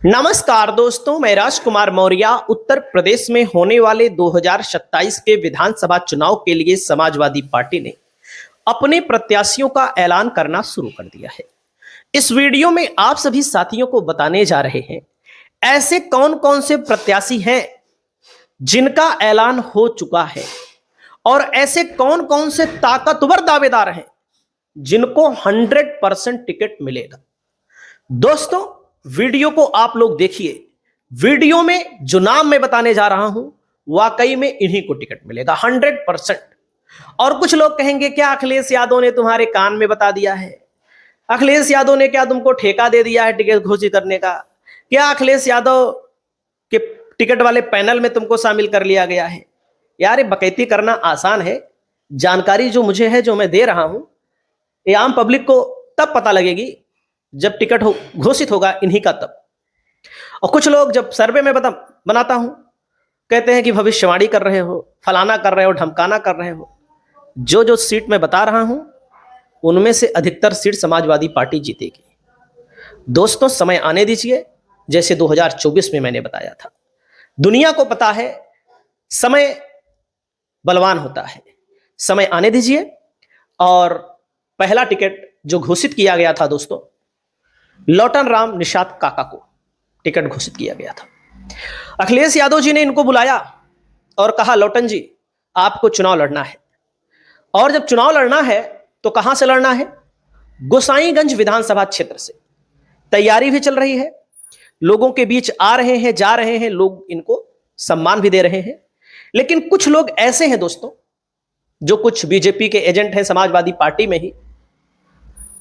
नमस्कार दोस्तों, मैं राजकुमार मौर्य। उत्तर प्रदेश में होने वाले 2027 के विधानसभा चुनाव के लिए समाजवादी पार्टी ने अपने प्रत्याशियों का ऐलान करना शुरू कर दिया है। इस वीडियो में आप सभी साथियों को बताने जा रहे हैं ऐसे कौन कौन से प्रत्याशी हैं जिनका ऐलान हो चुका है और ऐसे कौन कौन से ताकतवर दावेदार हैं जिनको 100% टिकट मिलेगा। दोस्तों, वीडियो को आप लोग देखिए। वीडियो में जो नाम मैं बताने जा रहा हूं वाकई में इन्हीं को टिकट मिलेगा 100%। और कुछ लोग कहेंगे क्या अखिलेश यादव ने तुम्हारे कान में बता दिया है? अखिलेश यादव ने क्या तुमको ठेका दे दिया है टिकट घोषित करने का? क्या अखिलेश यादव के टिकट वाले पैनल में तुमको शामिल कर लिया गया है? यार, ये बकैती करना आसान है। जानकारी जो मुझे है, जो मैं दे रहा हूं, ये आम पब्लिक को तब पता लगेगी जब टिकट घोषित होगा इन्हीं का तब। और कुछ लोग जब सर्वे में बनाता हूं कहते हैं कि भविष्यवाणी कर रहे हो, फलाना कर रहे हो, ढमकाना कर रहे हो। जो जो सीट मैं बता रहा हूं उनमें से अधिकतर सीट समाजवादी पार्टी जीतेगी। दोस्तों, समय आने दीजिए, जैसे 2024 में मैंने बताया था। दुनिया को पता है समय बलवान होता है। समय आने दीजिए। और पहला टिकट जो घोषित किया गया था दोस्तों, लौटन राम निषाद काका को टिकट घोषित किया गया था। अखिलेश यादव जी ने इनको बुलाया और कहा, लौटन जी, आपको चुनाव लड़ना है। और जब चुनाव लड़ना है तो कहां से लड़ना है? गोसाईगंज विधानसभा क्षेत्र से। तैयारी भी चल रही है, लोगों के बीच आ रहे हैं, जा रहे हैं, लोग इनको सम्मान भी दे रहे हैं। लेकिन कुछ लोग ऐसे हैं दोस्तों, जो कुछ बीजेपी के एजेंट हैं समाजवादी पार्टी में ही,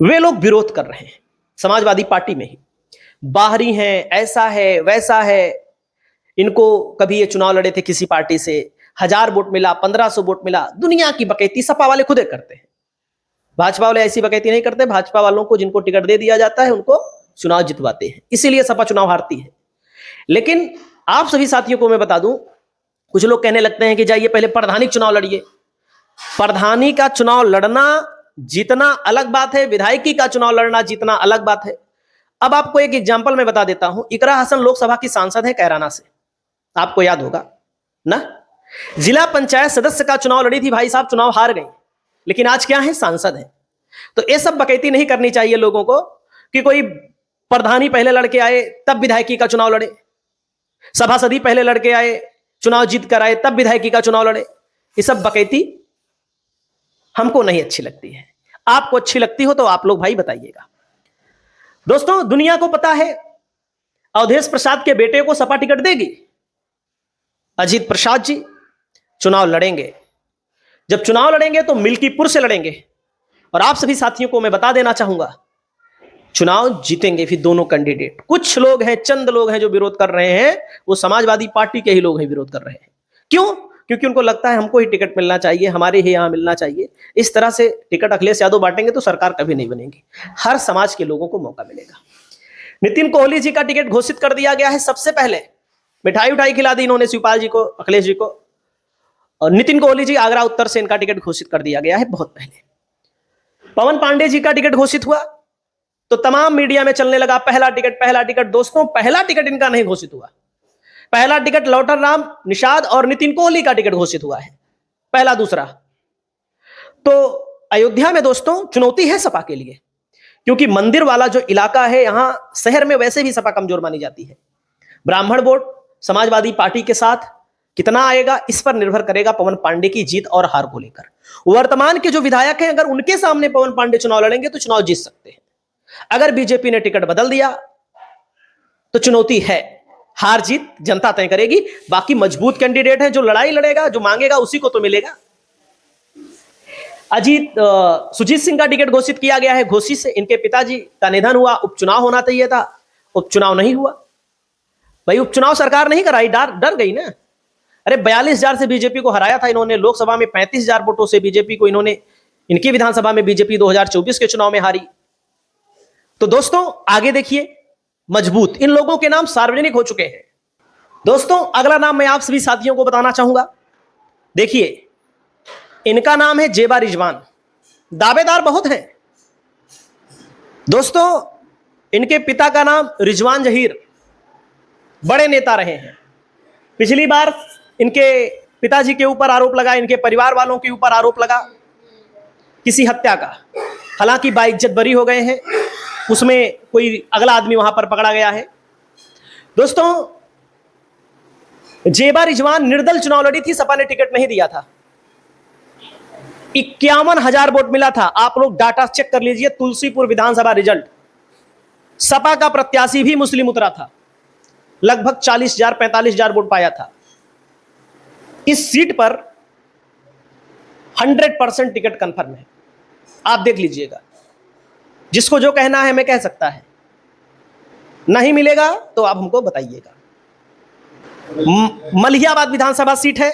वे लोग विरोध कर रहे हैं समाजवादी पार्टी में ही। बाहरी हैं, ऐसा है, वैसा है। इनको कभी ये चुनाव लड़े थे किसी पार्टी से, 1000 वोट मिला, 1500 वोट मिला। दुनिया की बकैती सपा वाले खुदे करते हैं। भाजपा वाले ऐसी बकैती नहीं करते। भाजपा वालों को जिनको टिकट दे दिया जाता है उनको चुनाव जितवाते हैं, इसीलिए सपा चुनाव हारती है। लेकिन आप सभी साथियों को मैं बता दूं, कुछ लोग कहने लगते हैं कि जाइए पहले प्रधानी चुनाव लड़िए। प्रधानी का चुनाव लड़ना जीतना अलग बात है, विधायकी का चुनाव लड़ना जीतना अलग बात है। अब आपको एक एग्जांपल मैं बता देता हूं। इकरा हसन लोकसभा की सांसद है कैराना से, आपको याद होगा ना। जिला पंचायत सदस्य का चुनाव लड़ी थी, भाई साहब चुनाव हार गई, लेकिन आज क्या है, सांसद है। तो ये सब बकैती नहीं करनी चाहिए लोगों को कि कोई प्रधानी पहले लड़के आए तब विधायकी का चुनाव लड़े, सभासदी पहले लड़के आए चुनाव जीत कर आए तब विधायकी का चुनाव लड़े। ये सब बकैती हमको नहीं अच्छी लगती है। आपको अच्छी लगती हो तो आप लोग भाई बताइएगा। दोस्तों, दुनिया को पता है अवधेश प्रसाद के बेटे को सपा टिकट देगी। अजीत प्रसाद जी चुनाव लड़ेंगे। जब चुनाव लड़ेंगे तो मिल्कीपुर से लड़ेंगे। और आप सभी साथियों को मैं बता देना चाहूंगा, चुनाव जीतेंगे फिर दोनों कैंडिडेट। कुछ लोग हैं, चंद लोग हैं जो विरोध कर रहे हैं, वो समाजवादी पार्टी के ही लोग हैं विरोध कर रहे हैं। क्यों? क्योंकि उनको लगता है हमको ही टिकट मिलना चाहिए, हमारे ही यहां मिलना चाहिए। इस तरह से टिकट अखिलेश यादव बांटेंगे तो सरकार कभी नहीं बनेगी। हर समाज के लोगों को मौका मिलेगा। नितिन कोहली जी का टिकट घोषित कर दिया गया है। सबसे पहले मिठाई उठाई खिला दी इन्होंने शिवपाल जी को, अखिलेश जी को। और नितिन कोहली जी आगरा उत्तर से इनका टिकट घोषित कर दिया गया है बहुत पहले। पवन पांडे जी का टिकट घोषित हुआ तो तमाम मीडिया में चलने लगा, पहला टिकट, पहला टिकट। दोस्तों, पहला टिकट इनका नहीं घोषित हुआ। पहला टिकट लौटन राम निषाद और नितिन कोहली का टिकट घोषित हुआ है, पहला दूसरा। तो अयोध्या में दोस्तों चुनौती है सपा के लिए, क्योंकि मंदिर वाला जो इलाका है, यहां शहर में वैसे भी सपा कमजोर मानी जाती है। ब्राह्मण वोट समाजवादी पार्टी के साथ कितना आएगा, इस पर निर्भर करेगा पवन पांडे की जीत और हार को लेकर। वर्तमान के जो विधायक हैं, अगर उनके सामने पवन पांडे चुनाव लड़ेंगे तो चुनाव जीत सकते हैं। अगर बीजेपी ने टिकट बदल दिया तो चुनौती है, हार जीत जनता तय करेगी। बाकी मजबूत कैंडिडेट है, जो लड़ाई लड़ेगा, जो मांगेगा उसी को तो मिलेगा। सुजीत सिंह का टिकट घोषित किया गया है। घोषित से इनके पिताजी का निधन हुआ, उपचुनाव होना चाहिए था, उपचुनाव नहीं हुआ। भाई, उपचुनाव सरकार नहीं कराई, डर गई ना। अरे 42,000 से बीजेपी को हराया था इन्होंने। लोकसभा में 35,000 वोटों से बीजेपी को इन्होंने, इनकी विधानसभा में बीजेपी 2024 के चुनाव में हारी। तो दोस्तों आगे देखिए, मजबूत इन लोगों के नाम सार्वजनिक हो चुके हैं। दोस्तों, अगला नाम मैं आप सभी साथियों को बताना चाहूंगा। देखिए, इनका नाम है जेबा रिजवान। दावेदार बहुत हैं दोस्तों। इनके पिता का नाम रिजवान जहीर, बड़े नेता रहे हैं। पिछली बार इनके पिताजी के ऊपर आरोप लगा, इनके परिवार वालों के ऊपर आरोप लगा किसी हत्या का। हालांकि बाइज्जत बरी हो गए हैं, उसमें कोई अगला आदमी वहां पर पकड़ा गया है। दोस्तों, जेबा रिजवान निर्दल चुनाव लड़ी थी, सपा ने टिकट नहीं दिया था। 51,000 वोट मिला था। आप लोग डाटा चेक कर लीजिए, तुलसीपुर विधानसभा रिजल्ट। सपा का प्रत्याशी भी मुस्लिम उतरा था, लगभग 40,000 45,000 वोट पाया था। इस सीट पर 100% टिकट कंफर्म है, आप देख लीजिएगा। जिसको जो कहना है मैं कह सकता है, नहीं मिलेगा तो आप हमको बताइएगा। मलिहाबाद विधानसभा सीट है।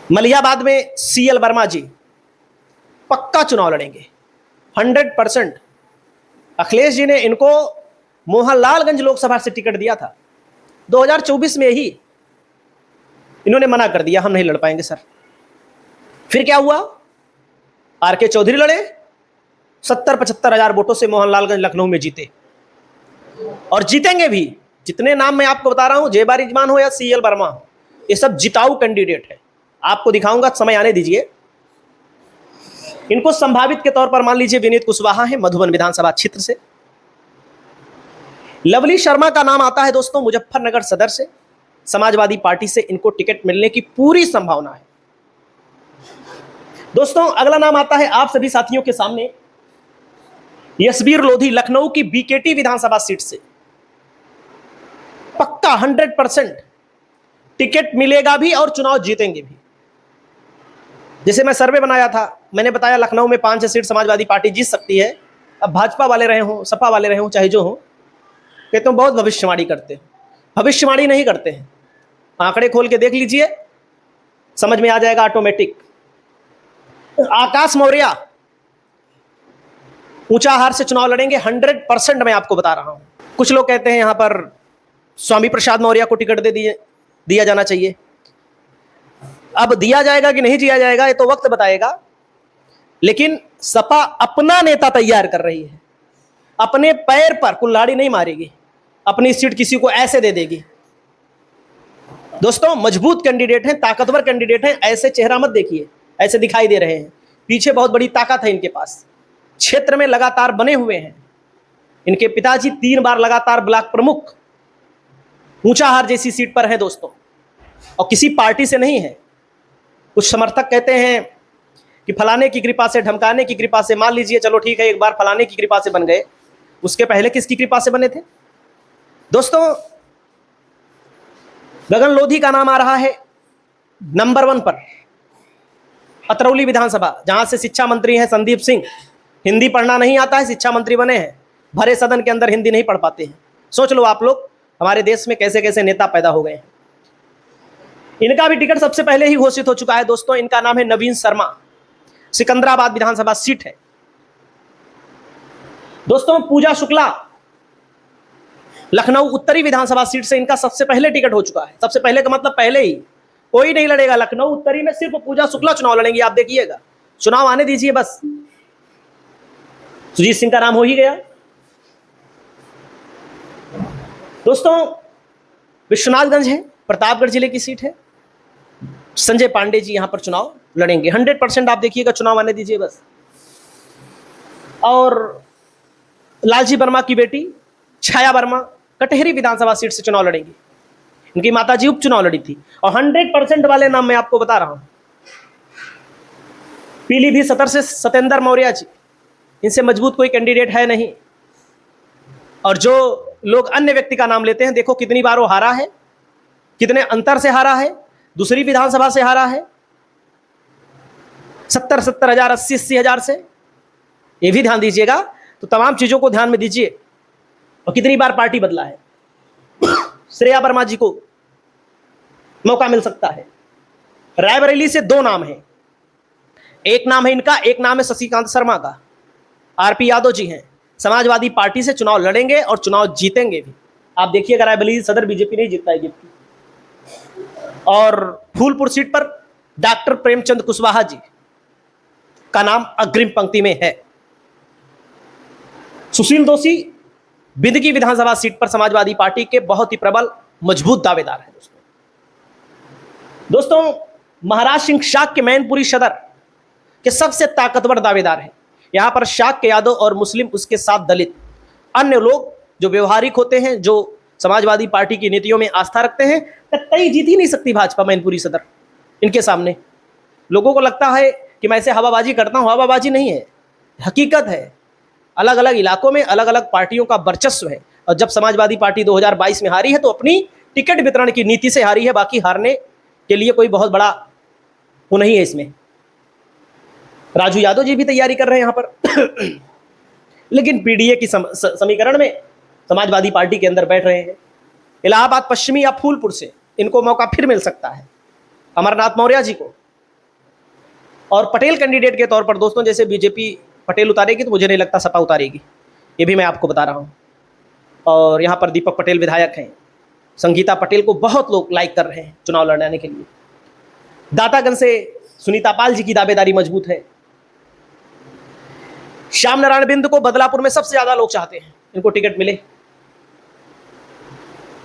मलिहाबाद में सीएल वर्मा जी पक्का चुनाव लड़ेंगे 100%। अखिलेश जी ने इनको मोहनलालगंज लोकसभा से टिकट दिया था 2024 में ही, इन्होंने मना कर दिया, हम नहीं लड़ पाएंगे सर। फिर क्या हुआ, आरके चौधरी लड़े, 70-75 हजार वोटों से मोहनलालगंज लखनऊ में जीते, और जीतेंगे भी। जितने नाम मैं आपको बता रहा हूं, जेबा रिजवान हो या सीएल वर्मा हो, ये सब जिताऊ कैंडिडेट है। आपको दिखाऊंगा, समय आने दीजिए। इनको संभावित के तौर पर मान लीजिए विनीत कुशवाहा है, मधुबन विधानसभा क्षेत्र से। लवली शर्मा का नाम आता है दोस्तों, मुजफ्फरनगर सदर से, समाजवादी पार्टी से इनको टिकट मिलने की पूरी संभावना है। दोस्तों, अगला नाम आता है आप सभी साथियों के सामने, यशबीर लोधी, लखनऊ की बीकेटी विधानसभा सीट से पक्का 100% टिकट मिलेगा भी और चुनाव जीतेंगे भी। जैसे मैं सर्वे बनाया था, मैंने बताया लखनऊ में 5-6 सीट समाजवादी पार्टी जीत सकती है। अब भाजपा वाले रहे हों, सपा वाले रहे हों, चाहे जो हो, कहते हैं बहुत भविष्यवाणी करते हैं। भविष्यवाणी नहीं करते हैं, आंकड़े खोल के देख लीजिए, समझ में आ जाएगा ऑटोमेटिक। आकाश मौर्य ऊंचाहार से चुनाव लड़ेंगे 100%, मैं आपको बता रहा हूं। कुछ लोग कहते हैं यहां पर स्वामी प्रसाद मौर्य को टिकट दिया जाना चाहिए। अब दिया जाएगा कि नहीं दिया जाएगा ये तो वक्त बताएगा, लेकिन सपा अपना नेता तैयार कर रही है, अपने पैर पर कुल्हाड़ी नहीं मारेगी, अपनी सीट किसी को ऐसे दे देगी। दोस्तों, मजबूत कैंडिडेट हैं, ताकतवर कैंडिडेट हैं, ऐसे चेहरा मत देखिए, ऐसे दिखाई दे रहे हैं, पीछे बहुत बड़ी ताकत है इनके पास। क्षेत्र में लगातार बने हुए हैं। इनके पिताजी 3 बार लगातार ब्लॉक प्रमुख ऊंचाहार जैसी सीट पर है दोस्तों, और किसी पार्टी से नहीं है। कुछ समर्थक कहते हैं कि फलाने की कृपा से, ढमकाने की कृपा से। मान लीजिए, चलो ठीक है, एक बार फलाने की कृपा से बन गए, उसके पहले किसकी कृपा से बने थे? दोस्तों, गगन लोधी का नाम आ रहा है नंबर 1 पर। अतरौली विधानसभा, जहां से शिक्षा मंत्री हैं संदीप सिंह, हिंदी पढ़ना नहीं आता है, शिक्षा मंत्री बने हैं। भरे सदन के अंदर हिंदी नहीं पढ़ पाते हैं। सोच लो आप लोग, हमारे देश में कैसे कैसे नेता पैदा हो गए हैं। इनका भी टिकट सबसे पहले ही घोषित हो चुका है दोस्तों। इनका नाम है नवीन शर्मा, सिकंदराबाद विधानसभा सीट है। दोस्तों, पूजा शुक्ला, लखनऊ उत्तरी विधानसभा सीट से इनका सबसे पहले टिकट हो चुका है। सबसे पहले का मतलब पहले ही, कोई नहीं लड़ेगा लखनऊ उत्तरी में, सिर्फ पूजा शुक्ला चुनाव लड़ेंगे। आप देखिएगा, चुनाव आने दीजिए बस। सुजीत सिंह का नाम हो ही गया। दोस्तों, विश्वनाथगंज है, प्रतापगढ़ जिले की सीट है। संजय पांडे जी यहां पर चुनाव लड़ेंगे 100%। आप देखिएगा, चुनाव आने दीजिए बस। और लालजी वर्मा की बेटी छाया वर्मा कटहरी विधानसभा सीट से चुनाव लड़ेंगी। इनकी माताजी उपचुनाव लड़ी थी। और 100% वाले नाम मैं आपको बता रहा हूं, पीलीभीत सतर से सत्येंद्र मौर्य जी, इनसे मजबूत कोई कैंडिडेट है नहीं। और जो लोग अन्य व्यक्ति का नाम लेते हैं, देखो कितनी बार वो हारा है, कितने अंतर से हारा है, दूसरी विधानसभा से हारा है, 70 हजार, 80 हजार से। ये भी ध्यान दीजिएगा, तो तमाम चीजों को ध्यान में दीजिए। और कितनी बार पार्टी बदला है। श्रेया वर्मा जी को मौका मिल सकता है। रायबरेली से 2 नाम हैं, एक नाम है इनका, एक नाम है शशिकांत शर्मा का। आरपी यादव जी हैं, समाजवादी पार्टी से चुनाव लड़ेंगे और चुनाव जीतेंगे भी। आप देखिएगा, रायबरेली सदर बीजेपी नहीं जीतता है। और फूलपुर सीट पर डॉक्टर प्रेमचंद कुशवाहा जी का नाम अग्रिम पंक्ति में है। सुशील दोषी बिंदगी विधानसभा सीट पर समाजवादी पार्टी के बहुत ही प्रबल मजबूत दावेदार हैं दोस्तों। महाराज सिंह शाक्य मैनपुरी सदर के सबसे ताकतवर दावेदार हैं। यहां पर शाक्य यादव और मुस्लिम, उसके साथ दलित, अन्य लोग जो व्यवहारिक होते हैं, जो समाजवादी पार्टी की नीतियों में आस्था रखते हैं, कतई जीत ही नहीं सकती भाजपा मैनपुरी सदर इनके सामने। लोगों को लगता है कि मैं ऐसे हवाबाजी करता हूं, हवाबाजी नहीं है, हकीकत है। अलग अलग इलाकों में अलग अलग पार्टियों का वर्चस्व है, और जब समाजवादी पार्टी 2022 में हारी है तो अपनी टिकट वितरण की नीति से हारी है, बाकी हारने के लिए कोई बहुत बड़ा वो नहीं है इसमें। राजू यादव जी भी तैयारी कर रहे हैं यहां पर लेकिन पीडीए की समीकरण में समाजवादी पार्टी के अंदर बैठ रहे हैं। इलाहाबाद पश्चिमी या फूलपुर से इनको मौका फिर मिल सकता है, अमरनाथ मौर्य जी को। और पटेल कैंडिडेट के तौर पर दोस्तों, जैसे बीजेपी पटेल उतारेगी तो मुझे नहीं लगता सपा उतारेगी, ये भी मैं आपको बता रहा हूं। और यहां पर दीपक पटेल विधायक हैं, संगीता पटेल को बहुत लोग लाइक कर रहे हैं चुनाव लड़ने के लिए। दातागंज से सुनीता पाल जी की दावेदारी मजबूत है। श्याम नारायण बिंद को बदलापुर में सबसे ज्यादा लोग चाहते हैं इनको टिकट मिले।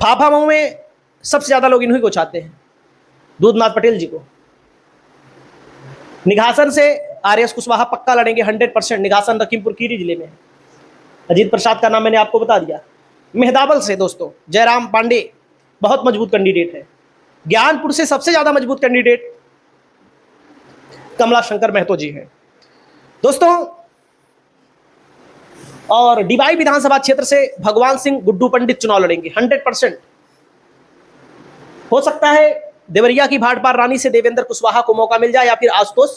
फाफामऊ में सबसे ज्यादा लोग इन्हीं को चाहते हैं, दूधनाथ पटेल जी को। निघासन से आरएस कुशवाहा पक्का लड़ेंगे 100%। निघासन लखीमपुर खीरी जिले में है। अजीत प्रसाद का नाम मैंने आपको बता दिया। मेहदावल से दोस्तों जयराम पांडे बहुत मजबूत कैंडिडेट है। ज्ञानपुर से सबसे ज्यादा मजबूत कैंडिडेट कमला शंकर महतो जी हैं दोस्तों। और डिवाई विधानसभा क्षेत्र से भगवान सिंह गुड्डू पंडित चुनाव लड़ेंगे 100%। हो सकता है देवरिया की भाटपार रानी से देवेंद्र कुशवाहा को मौका मिल जाए, या फिर आशुतोष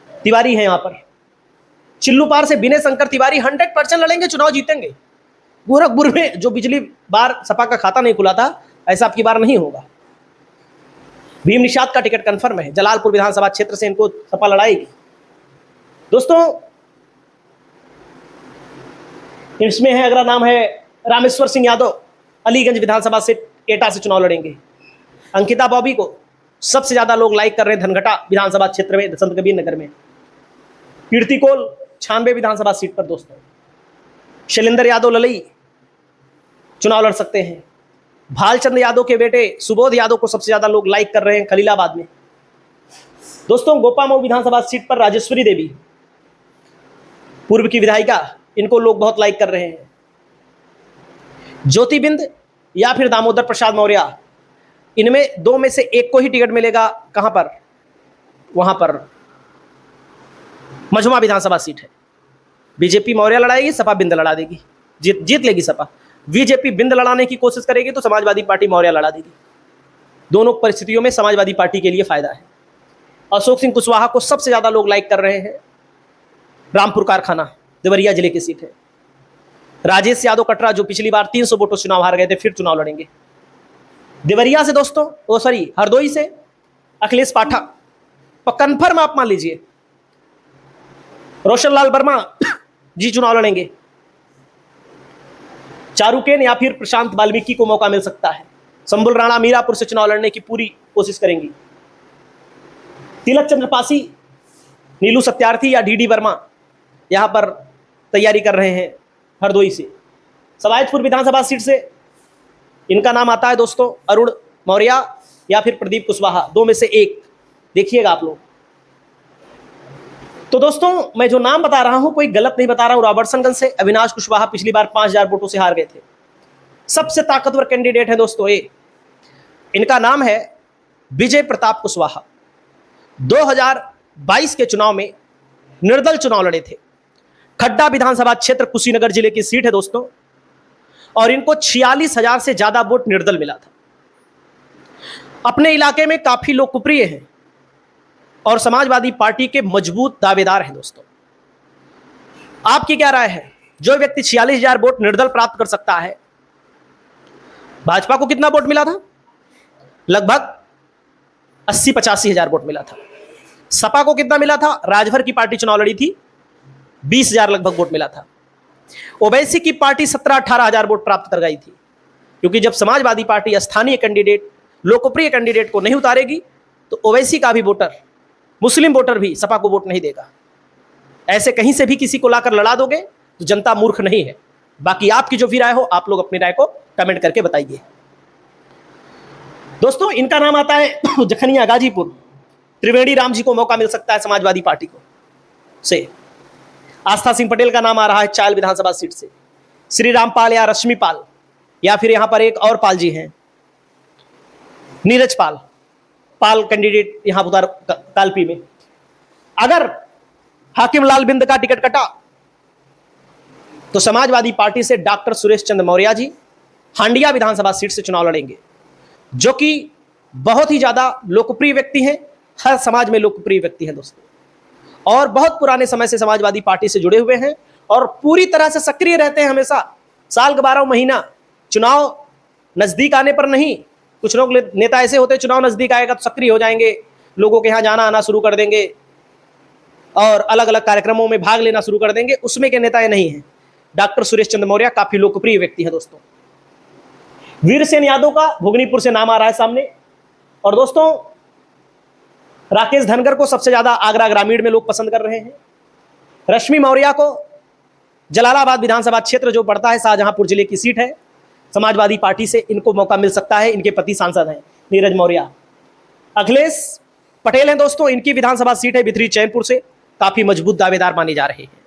तिवारी है यहां पर। चिल्लूपार से विनय शंकर तिवारी 100% लड़ेंगे, चुनाव जीतेंगे। गोरखपुर में जो पिछली बार सपा का खाता नहीं खुला था, ऐसा अब की बार नहीं होगा। भीम निषाद का टिकट कंफर्म है। जलालपुर विधानसभा क्षेत्र से इनको सपा लड़ाएगी दोस्तों। इसमें है, अगला नाम है रामेश्वर सिंह यादव, अलीगंज विधानसभा से एटा से चुनाव लड़ेंगे। अंकिता बॉबी को सबसे ज्यादा लोग लाइक कर रहे हैं धनघटा विधानसभा क्षेत्र में, संत कबीर नगर में। कीर्ति कोल 96 विधानसभा सीट पर दोस्तों। शैलेंद्र यादव ललई चुनाव लड़ सकते हैं। भालचंद्र यादव के बेटे सुबोध यादव को सबसे ज्यादा लोग लाइक कर रहे हैं खलीलाबाद में दोस्तों। गोपामऊ विधानसभा सीट पर राजेश्वरी देवी, पूर्व की विधायिका, इनको लोग बहुत लाइक कर रहे हैं। ज्योतिबिंद या फिर दामोदर प्रसाद मौर्य, इनमें दो में से एक को ही टिकट मिलेगा। कहां पर? वहां पर मझुमा विधानसभा सीट है। बीजेपी मौर्य लड़ाएगी, सपा बिंद लड़ा देगी, जीत लेगी सपा। बीजेपी बिंद लड़ाने की कोशिश करेगी तो समाजवादी पार्टी मौर्य लड़ा देगी। दोनों परिस्थितियों में समाजवादी पार्टी के लिए फायदा है। अशोक सिंह कुशवाहा को सबसे ज्यादा लोग लाइक कर रहे हैं। रामपुर कारखाना देवरिया जिले की सीट है। राजेश यादव कटरा, जो पिछली बार 300 वोटों से चुनाव हार गए थे, फिर चुनाव लड़ेंगे। देवरिया से दोस्तों, हरदोई से अखिलेश पाठक कन्फर्म आप मान लीजिए। रोशन लाल वर्मा जी चुनाव लड़ेंगे। चारुकेन या फिर प्रशांत वाल्मीकि को मौका मिल सकता है। संबुल राणा मीरापुर से चुनाव लड़ने की पूरी कोशिश करेंगी। तिलक चंद्र पासी, नीलू सत्यार्थी या डीडी वर्मा यहां पर तैयारी कर रहे हैं हरदोई से। सवायतपुर विधानसभा सीट से इनका नाम आता है दोस्तों, अरुण मौर्य या फिर प्रदीप कुशवाहा, दो में से एक देखिएगा आप लोग। तो दोस्तों मैं जो नाम बता रहा हूं कोई गलत नहीं बता रहा हूं। रॉबर्टसनगंज से अविनाश कुशवाहा पिछली बार 5000 वोटों से हार गए थे। सबसे ताकतवर कैंडिडेट है दोस्तों ये। इनका नाम है विजय प्रताप कुशवाहा। 2022 के चुनाव में निर्दल चुनाव लड़े थे। खड्डा विधानसभा क्षेत्र कुशीनगर जिले की सीट है दोस्तों, और इनको 46,000 से ज्यादा वोट निर्दल मिला था। अपने इलाके में काफी लोकप्रिय हैं और समाजवादी पार्टी के मजबूत दावेदार हैं दोस्तों। आपकी क्या राय है? जो व्यक्ति 46,000 वोट निर्दल प्राप्त कर सकता है, भाजपा को कितना वोट मिला था? लगभग 80-85,000 वोट मिला था। सपा को कितना मिला था? राजभर की पार्टी चुनाव लड़ी थी, 20,000 लगभग वोट मिला था। ओवैसी की पार्टी 17-18,000 वोट प्राप्त कर गई थी, क्योंकि जब समाजवादी पार्टी स्थानीय कैंडिडेट, लोकप्रिय कैंडिडेट को नहीं उतारेगी तो ओवैसी का भी वोटर, मुस्लिम वोटर भी सपा को वोट नहीं देगा। ऐसे कहीं से भी किसी को लाकर लड़ा दोगे तो जनता मूर्ख नहीं है, बाकी आपकी जो भी राय हो, आप लोग अपनी राय को कमेंट करके बताइए। दोस्तों, इनका नाम आता है जखनिया गाजीपुर। त्रिवेणी राम जी को मौका मिल सकता है समाजवादी पार्टी को से। आस्था सिंह पटेल का नाम आ रहा है चायल विधानसभा सीट से। श्री राम पाल या रश्मि पाल, या फिर यहां पर एक और पाल जी हैं, नीरज पाल, पाल कैंडिडेट यहां उधर कालपी में। अगर हाकिम लाल बिंद का टिकट कटा तो समाजवादी पार्टी से डॉक्टर सुरेश चंद्र मौर्य जी हांडिया विधानसभा सीट से चुनाव लड़ेंगे, जो कि बहुत ही ज्यादा लोकप्रिय व्यक्ति हैं, हर समाज में लोकप्रिय व्यक्ति हैं दोस्तों, और बहुत पुराने समय से समाजवादी पार्टी से जुड़े हुए हैं और पूरी तरह से सक्रिय रहते हैं हमेशा। साल के 12 महीना चुनाव नजदीक आने पर नहीं, कुछ लोग नेता ऐसे होते हैं चुनाव नजदीक आएगा तो सक्रिय हो जाएंगे, लोगों के यहाँ जाना आना शुरू कर देंगे और अलग अलग कार्यक्रमों में भाग लेना शुरू कर देंगे, उसमें के नेता ये नहीं है। डॉक्टर सुरेश चंद्र मौर्य काफी लोकप्रिय व्यक्ति है दोस्तों। वीरसेन यादव का भुगनीपुर से नाम आ रहा है सामने। और दोस्तों, राकेश धनगर को सबसे ज्यादा आगरा ग्रामीण में लोग पसंद कर रहे हैं। रश्मि मौर्य को जलालाबाद विधानसभा क्षेत्र जो पड़ता है शाहजहांपुर जिले की सीट है, समाजवादी पार्टी से इनको मौका मिल सकता है। इनके पति सांसद हैं नीरज मौर्य। अखिलेश पटेल हैं दोस्तों, इनकी विधानसभा सीट है बिथरी चैनपुर से, काफी मजबूत दावेदार माने जा रहे हैं।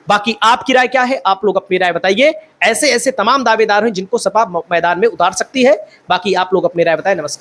बाकी आपकी राय क्या है, आप लोग अपनी राय बताइए। ऐसे ऐसे तमाम दावेदार हैं जिनको सपा मैदान में उतार सकती है। बाकी आप लोग अपनी राय बताएं। नमस्कार।